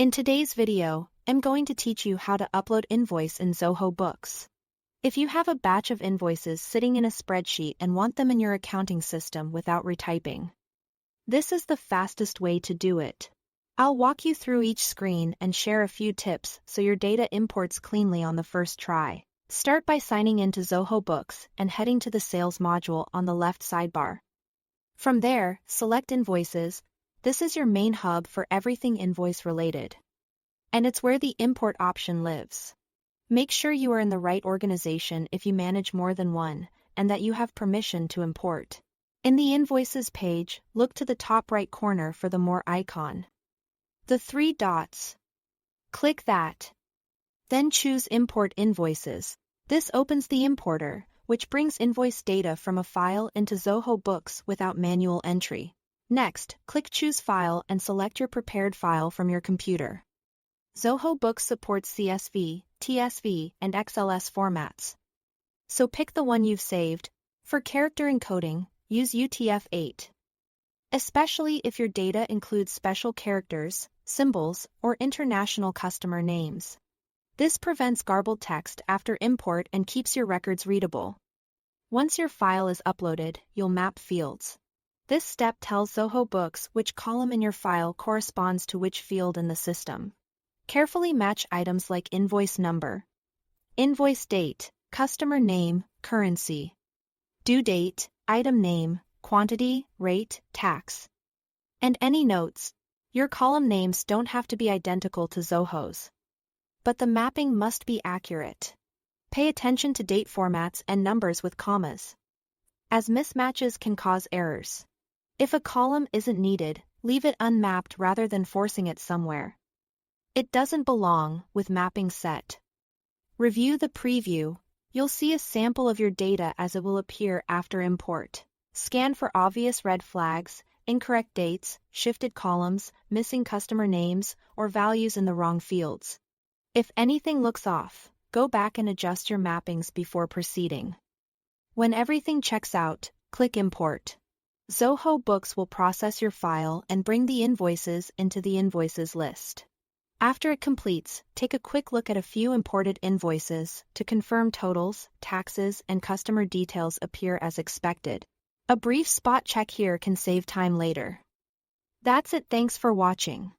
In today's video, I'm going to teach you how to upload Invoice in Zoho Books. If you have a batch of invoices sitting in a spreadsheet and want them in your accounting system without retyping, this is the fastest way to do it. I'll walk you through each screen and share a few tips so your data imports cleanly on the first try. Start by signing into Zoho Books and heading to the Sales module on the left sidebar. From there, select Invoices. This is your main hub for everything invoice related. And it's where the import option lives. Make sure you are in the right organization if you manage more than one, and that you have permission to import. In the Invoices page, look to the top right corner for the More icon. The three dots. Click that. Then choose Import Invoices. This opens the importer, which brings invoice data from a file into Zoho Books without manual entry. Next, click Choose File and select your prepared file from your computer. Zoho Books supports CSV, TSV, and XLS formats. So pick the one you've saved. For character encoding, use UTF-8. Especially if your data includes special characters, symbols, or international customer names. This prevents garbled text after import and keeps your records readable. Once your file is uploaded, you'll map fields. This step tells Zoho Books which column in your file corresponds to which field in the system. Carefully match items like invoice number, invoice date, customer name, currency, due date, item name, quantity, rate, tax, and any notes. Your column names don't have to be identical to Zoho's, but the mapping must be accurate. Pay attention to date formats and numbers with commas, as mismatches can cause errors. If a column isn't needed, leave it unmapped rather than forcing it somewhere. It doesn't belong with mapping set. Review the preview. You'll see a sample of your data as it will appear after import. Scan for obvious red flags, incorrect dates, shifted columns, missing customer names, or values in the wrong fields. If anything looks off, go back and adjust your mappings before proceeding. When everything checks out, click Import. Zoho Books will process your file and bring the invoices into the Invoices list. After it completes, take a quick look at a few imported invoices to confirm totals, taxes, and customer details appear as expected. A brief spot check here can save time later. That's it. Thanks for watching.